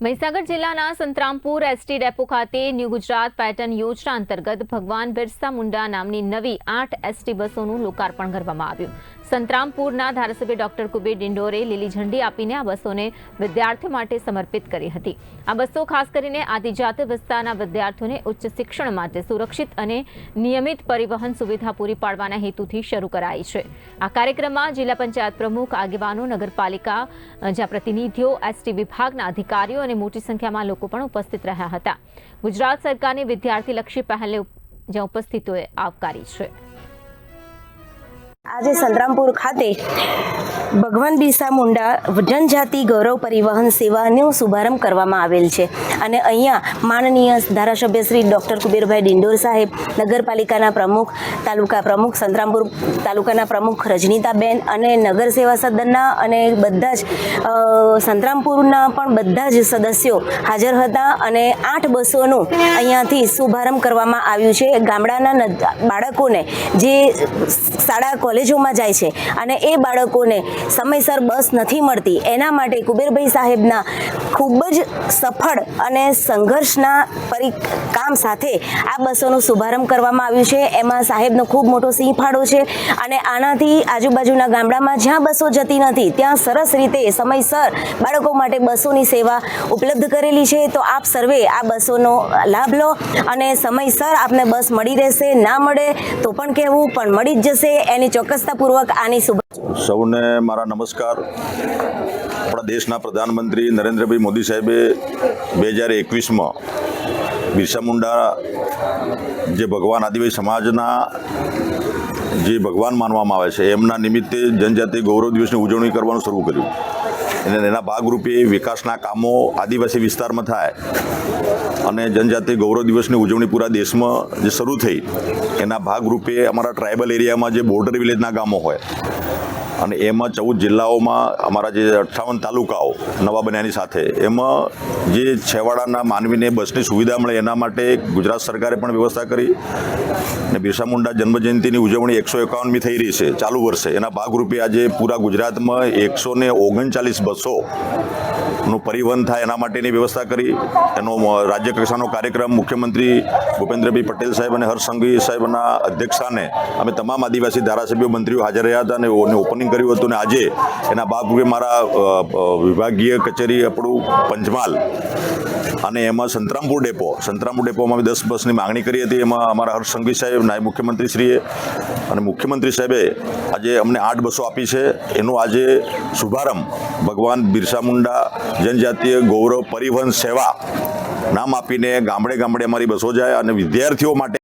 મહીસાગર જિલ્લાના Santrampur ST depot ખાતે new Gujarat pattern યોજના અંતર્ગત ભગવાન બિરસા મુંડા નામની નવી 8 એસટી બસોનું લોકાર્પણ કરવામાં આવ્યું। સંતરામપુરના ધારાસભ્ય ડોક્ટર કુબેર ડિંડોરે લીલી ઝંડી આપીને આ બસોને વિદ્યાર્થીઓ માટે સમર્પિત કરી હતી। આ બસો ખાસ કરીને આદિજાતિ વિસ્તારના વિદ્યાર્થીઓને ઉચ્ચ શિક્ષણ માટે સુરક્ષિત અને નિયમિત પરિવહન સુવિધા પૂરી પાડવાના હેતુથી શરૂ કરાઈ છે। આ કાર્યક્રમમાં જિલ્લા પંચાયત પ્રમુખ, આગેવાનો, નગરપાલિકા પ્રતિનિધિઓ, એસટી વિભાગના અધિકારીઓ અને મોટી સંખ્યામાં લોકો પણ ઉપસ્થિત રહ્યા હતા। ગુજરાત સરકારની વિદ્યાર્થીલક્ષી પહેલને જ્યાં ઉપસ્થિતોએ આવકારી છે। આજે સંતરામપુર ખાતે ભગવાન બિરસા મુંડા જનજાતિ ગૌરવ પરિવહન સેવાનો શુભારંભ કરવામાં આવેલ છે અને અહીંયા માનનીય ધારાસભ્ય શ્રી ડોક્ટર કુબેરભાઈ ડિંડોર સાહેબ, નગરપાલિકાના પ્રમુખ, તાલુકા પ્રમુખ, સંતરામપુર તાલુકાના પ્રમુખ રજનીતાબેન અને નગર સેવા સદનના અને બધા જ સંતરામપુરના પણ બધા જ સદસ્યો હાજર હતા અને 8 બસોનું અહીંયાથી શુભારંભ કરવામાં આવ્યું છે। ગામડાના બાળકોને જે શાળા કોલેજોમાં જાય છે અને એ બાળકોને સમયસર બસ નથી મળતી, એના માટે કુબેરભાઈ સાહેબના ખૂબ જ સફળ અને સંઘર્ષના કામ સાથે આ બસોનું શુભારંભ કરવામાં આવ્યું છે। એમાં સાહેબનો ખૂબ મોટો સિંહ ફાળો છે અને આનાથી આજુબાજુના ગામડામાં જ્યાં બસો જતી નથી ત્યાં સરસ રીતે સમયસર બાળકો માટે બસોની સેવા ઉપલબ્ધ કરેલી છે। તો આપ સર્વે આ બસોનો લાભ લો અને સમયસર આપને બસ મળી રહેશે, ના મળે તો પણ કહેવું, પણ મળી જ જશે એની ચોક્કસતાપૂર્વક આની સૌને મારા નમસ્કાર। આપણા દેશના પ્રધાનમંત્રી નરેન્દ્રભાઈ મોદી સાહેબે 2021માં બિરસા મુંડા જે ભગવાન આદિવાસી સમાજના જે ભગવાન માનવામાં આવે છે એમના નિમિત્તે જનજાતિ ગૌરવ દિવસની ઉજવણી કરવાનું શરૂ કર્યું અને એના ભાગરૂપે વિકાસના કામો આદિવાસી વિસ્તારમાં થાય અને જનજાતિ ગૌરવ દિવસની ઉજવણી પૂરા દેશમાં જે શરૂ થઈ એના ભાગરૂપે અમારા ટ્રાઇબલ એરિયામાં જે બોર્ડર વિલેજના ગામો હોય અને એમાં 14 જિલ્લાઓમાં અમારા જે 58 તાલુકાઓ નવા બન્યાની સાથે એમાં જે છેવાડાના માનવીને બસની સુવિધા મળે એના માટે ગુજરાત સરકારે પણ વ્યવસ્થા કરી અને બિરસા મુંડા જન્મજયંતિની ઉજવણી 151મી થઈ રહી છે ચાલુ વર્ષે। એના ભાગરૂપે આજે પૂરા ગુજરાતમાં 139 બસોનું પરિવહન થાય એના માટેની વ્યવસ્થા કરી। એનો રાજ્ય કક્ષાનો કાર્યક્રમ મુખ્યમંત્રી ભૂપેન્દ્રભાઈ પટેલ સાહેબ અને હર્ષ સંઘવી સાહેબના અધ્યક્ષસ્થાને અમે તમામ આદિવાસી ધારાસભ્યો, મંત્રીઓ હાજર રહ્યા હતા અને ઓપનિંગ કર્યું હતું। અને આજે એના ભાગરૂપે મારા વિભાગીય કચેરી આપણું પંચમહાલ અને એમાં સંતરામપુર ડેપોમાં અમે 10 બસની માંગણી કરી હતી। એમાં અમારા હર્ષ સંઘવી સાહેબ, નાયબ મુખ્યમંત્રીશ્રીએ અને મુખ્યમંત્રી સાહેબે આજે અમને 8 બસો આપી છે। એનો આજે શુભારંભ ભગવાન બિરસા મુંડા જનજાતીય ગૌરવ પરિવહન સેવા નામ આપીને ગામડે ગામડે અમારી બસો જાય અને વિદ્યાર્થીઓ માટે